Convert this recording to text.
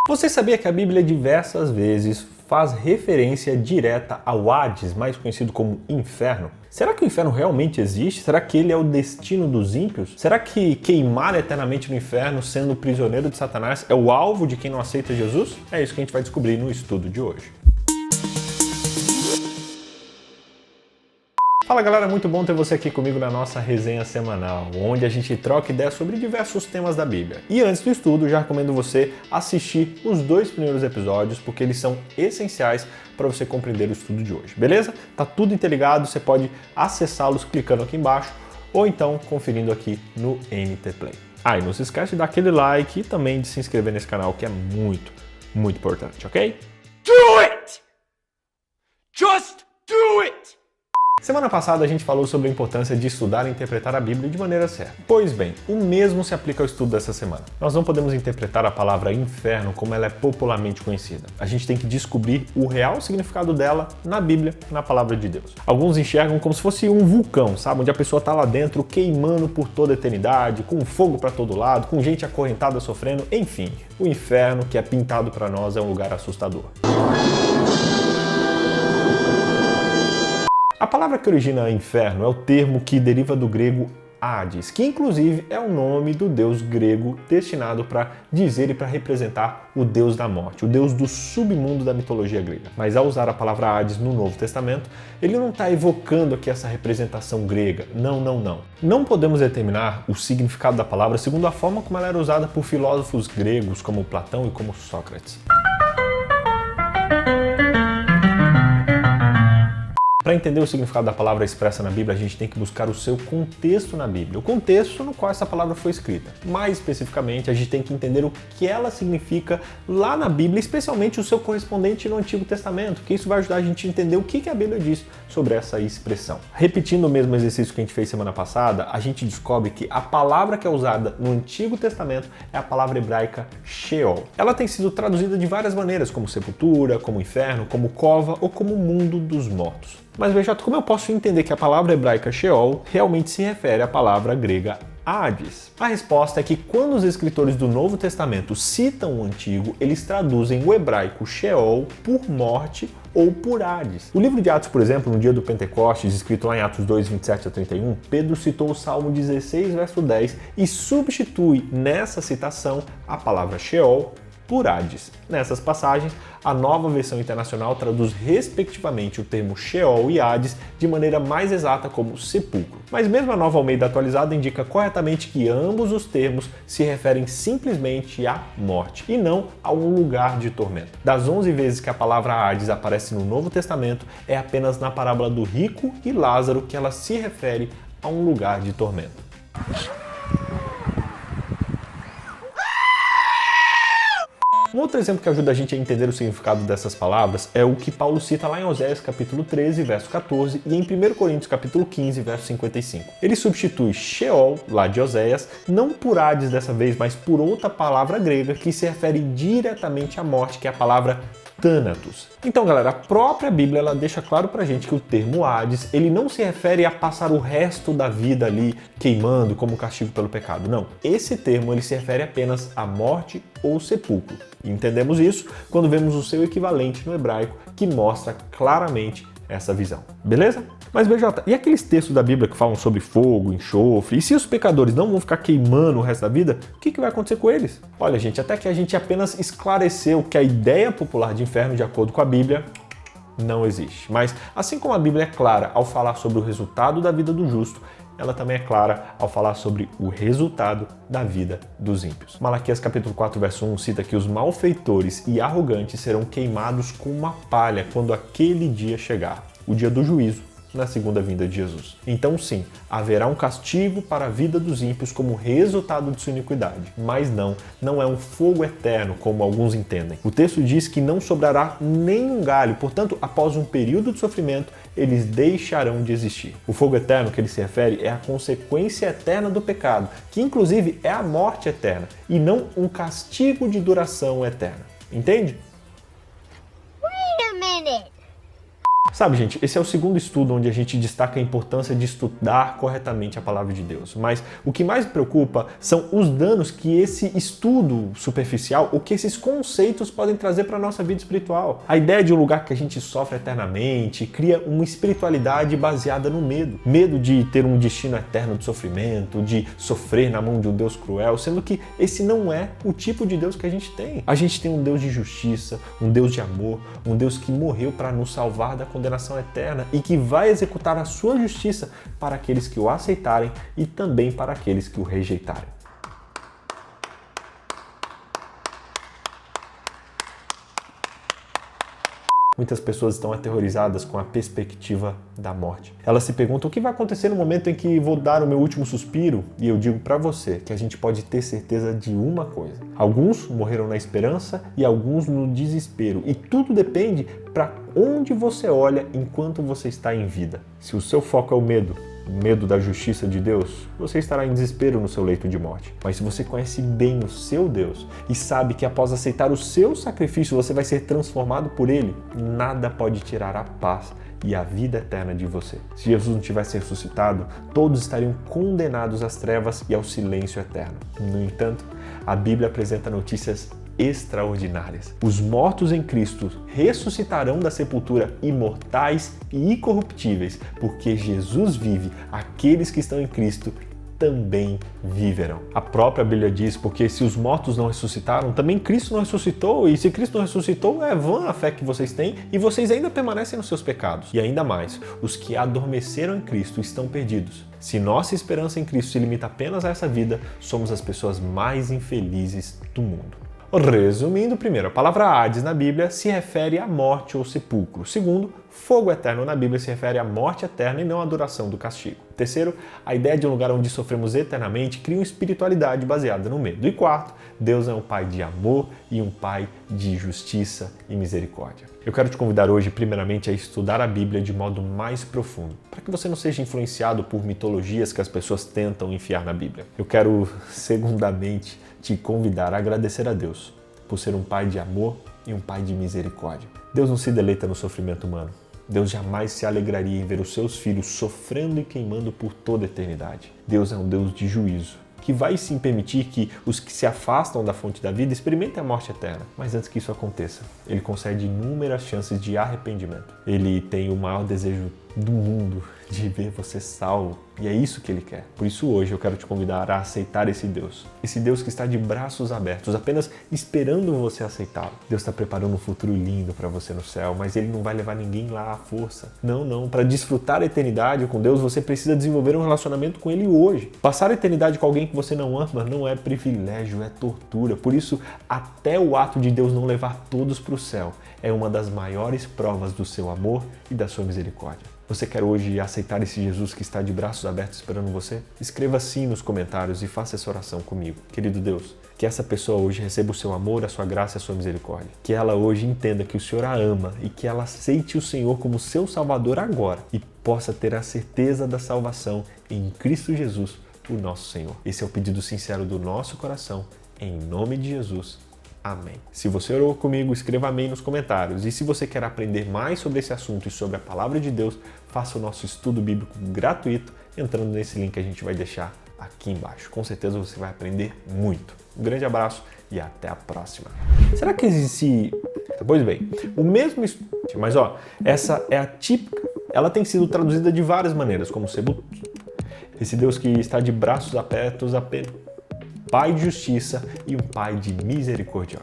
Você sabia que a Bíblia diversas vezes faz referência direta ao Hades, mais conhecido como inferno? Será que o inferno realmente existe? Será que ele é o destino dos ímpios? Será que queimar eternamente no inferno, sendo prisioneiro de Satanás, é o alvo de quem não aceita Jesus? É isso que a gente vai descobrir no estudo de hoje. Fala galera, muito bom ter você aqui comigo na nossa resenha semanal, onde a gente troca ideias sobre diversos temas da Bíblia. E antes do estudo, já recomendo você assistir os 2 primeiros episódios, porque eles são essenciais para você compreender o estudo de hoje, beleza? Tá tudo interligado, você pode acessá-los clicando aqui embaixo ou então conferindo aqui no NT Play. E não se esquece de dar aquele like e também de se inscrever nesse canal, que é muito importante, ok? Do it! Just do it! Semana passada a gente falou sobre a importância de estudar e interpretar a Bíblia de maneira certa. Pois bem, o mesmo se aplica ao estudo dessa semana. Nós não podemos interpretar a palavra inferno como ela é popularmente conhecida. A gente tem que descobrir o real significado dela na Bíblia, na palavra de Deus. Alguns enxergam como se fosse um vulcão, sabe? Onde a pessoa está lá dentro queimando por toda a eternidade, com fogo para todo lado, com gente acorrentada sofrendo, enfim. O inferno que é pintado para nós é um lugar assustador. A palavra que origina inferno é o termo que deriva do grego Hades, que inclusive é o nome do deus grego destinado para dizer e para representar o deus da morte, o deus do submundo da mitologia grega. Mas ao usar a palavra Hades no Novo Testamento, ele não está evocando aqui essa representação grega. Não. Não podemos determinar o significado da palavra segundo a forma como ela era usada por filósofos gregos como Platão e como Sócrates. Para entender o significado da palavra expressa na Bíblia, a gente tem que buscar o seu contexto na Bíblia, o contexto no qual essa palavra foi escrita. Mais especificamente, a gente tem que entender o que ela significa lá na Bíblia, especialmente o seu correspondente no Antigo Testamento, que isso vai ajudar a gente a entender o que a Bíblia diz sobre essa expressão. Repetindo o mesmo exercício que a gente fez semana passada, a gente descobre que a palavra que é usada no Antigo Testamento é a palavra hebraica Sheol. Ela tem sido traduzida de várias maneiras, como sepultura, como inferno, como cova ou como mundo dos mortos. Mas veja, como eu posso entender que a palavra hebraica Sheol realmente se refere à palavra grega Hades? A resposta é que quando os escritores do Novo Testamento citam o Antigo, eles traduzem o hebraico Sheol por morte ou por Hades. O livro de Atos, por exemplo, no dia do Pentecostes, escrito lá em Atos 2, 27 a 31, Pedro citou o Salmo 16, verso 10 e substitui nessa citação a palavra Sheol por Hades. Nessas passagens, a Nova Versão Internacional traduz respectivamente o termo Sheol e Hades de maneira mais exata como sepulcro. Mas mesmo a Nova Almeida Atualizada indica corretamente que ambos os termos se referem simplesmente à morte e não a um lugar de tormento. Das 11 vezes que a palavra Hades aparece no Novo Testamento, é apenas na parábola do rico e Lázaro que ela se refere a um lugar de tormento. Um outro exemplo que ajuda a gente a entender o significado dessas palavras é o que Paulo cita lá em Oséias capítulo 13, verso 14 e em 1 Coríntios capítulo 15, verso 55. Ele substitui Sheol, lá de Oséias, não por Hades dessa vez, mas por outra palavra grega que se refere diretamente à morte, que é a palavra Thanatos. Então, galera, a própria Bíblia ela deixa claro pra gente que o termo Hades, ele não se refere a passar o resto da vida ali queimando como castigo pelo pecado. Não, esse termo ele se refere apenas à morte ou sepulcro. E entendemos isso quando vemos o seu equivalente no hebraico, que mostra claramente essa visão. Beleza? Mas BJ, e aqueles textos da Bíblia que falam sobre fogo, enxofre? E se os pecadores não vão ficar queimando o resto da vida, o que vai acontecer com eles? Olha, gente, até que a gente apenas esclareceu que a ideia popular de inferno, de acordo com a Bíblia, não existe. Mas, assim como a Bíblia é clara ao falar sobre o resultado da vida do justo, ela também é clara ao falar sobre o resultado da vida dos ímpios. Malaquias capítulo 4, verso 1 cita que os malfeitores e arrogantes serão queimados com uma palha quando aquele dia chegar, o dia do juízo, na segunda vinda de Jesus. Então sim, haverá um castigo para a vida dos ímpios como resultado de sua iniquidade, mas não é um fogo eterno como alguns entendem. O texto diz que não sobrará nem um galho, portanto, após um período de sofrimento, eles deixarão de existir. O fogo eterno que ele se refere é a consequência eterna do pecado, que inclusive é a morte eterna, e não um castigo de duração eterna. Entende? Wait a minute! Sabe, gente, esse é o segundo estudo onde a gente destaca a importância de estudar corretamente a palavra de Deus. Mas o que mais me preocupa são os danos que esse estudo superficial, ou que esses conceitos podem trazer para a nossa vida espiritual. A ideia de um lugar que a gente sofre eternamente cria uma espiritualidade baseada no medo. Medo de ter um destino eterno de sofrimento, de sofrer na mão de um Deus cruel, sendo que esse não é o tipo de Deus que a gente tem. A gente tem um Deus de justiça, um Deus de amor, um Deus que morreu para nos salvar da condenação eterna e que vai executar a sua justiça para aqueles que o aceitarem e também para aqueles que o rejeitarem. Muitas pessoas estão aterrorizadas com a perspectiva da morte. Elas se perguntam o que vai acontecer no momento em que vou dar o meu último suspiro? E eu digo para você que a gente pode ter certeza de uma coisa. Alguns morreram na esperança e alguns no desespero. E tudo depende para onde você olha enquanto você está em vida. Se o seu foco é o medo da justiça de Deus, você estará em desespero no seu leito de morte. Mas se você conhece bem o seu Deus e sabe que após aceitar o seu sacrifício você vai ser transformado por ele, nada pode tirar a paz e a vida eterna de você. Se Jesus não tivesse ressuscitado, todos estariam condenados às trevas e ao silêncio eterno. No entanto, a Bíblia apresenta notícias extraordinárias. Os mortos em Cristo ressuscitarão da sepultura imortais e incorruptíveis, porque Jesus vive, aqueles que estão em Cristo também viverão. A própria Bíblia diz, porque se os mortos não ressuscitaram, também Cristo não ressuscitou, e se Cristo não ressuscitou, é vã a fé que vocês têm e vocês ainda permanecem nos seus pecados. E ainda mais, os que adormeceram em Cristo estão perdidos. Se nossa esperança em Cristo se limita apenas a essa vida, somos as pessoas mais infelizes do mundo. Resumindo, primeiro, a palavra Hades na Bíblia se refere à morte ou sepulcro. Segundo, fogo eterno na Bíblia se refere à morte eterna e não à duração do castigo. Terceiro, a ideia de um lugar onde sofremos eternamente cria uma espiritualidade baseada no medo. E quarto, Deus é um Pai de amor e um Pai de justiça e misericórdia. Eu quero te convidar hoje, primeiramente, a estudar a Bíblia de modo mais profundo, para que você não seja influenciado por mitologias que as pessoas tentam enfiar na Bíblia. Eu quero, segundamente, te convidar a agradecer a Deus por ser um Pai de amor e um Pai de misericórdia. Deus não se deleita no sofrimento humano. Deus jamais se alegraria em ver os seus filhos sofrendo e queimando por toda a eternidade. Deus é um Deus de juízo, que vai sim permitir que os que se afastam da fonte da vida experimentem a morte eterna. Mas antes que isso aconteça, Ele concede inúmeras chances de arrependimento. Ele tem o maior desejo do mundo de ver você salvo. E é isso que Ele quer. Por isso hoje eu quero te convidar a aceitar esse Deus. Esse Deus que está de braços abertos, apenas esperando você aceitá-lo. Deus está preparando um futuro lindo para você no céu, mas Ele não vai levar ninguém lá à força. Não. Para desfrutar a eternidade com Deus, você precisa desenvolver um relacionamento com Ele hoje. Passar a eternidade com alguém que você não ama não é privilégio, é tortura. Por isso, até o ato de Deus não levar todos para o céu é uma das maiores provas do seu amor e da sua misericórdia. Você quer hoje aceitar esse Jesus que está de braços abertos esperando você? Escreva sim nos comentários e faça essa oração comigo. Querido Deus, que essa pessoa hoje receba o seu amor, a sua graça e a sua misericórdia. Que ela hoje entenda que o Senhor a ama e que ela aceite o Senhor como seu Salvador agora e possa ter a certeza da salvação em Cristo Jesus, o nosso Senhor. Esse é o pedido sincero do nosso coração, em nome de Jesus. Amém. Se você orou comigo, escreva amém nos comentários. E se você quer aprender mais sobre esse assunto e sobre a palavra de Deus, faça o nosso estudo bíblico gratuito entrando nesse link que a gente vai deixar aqui embaixo. Com certeza você vai aprender muito. Um grande abraço e até a próxima. Será que existe... Pois bem, o mesmo... Mas essa é a típica... Ela tem sido traduzida de várias maneiras, como esse Deus que está de braços abertos apenas... Pai de justiça e um Pai de misericórdia.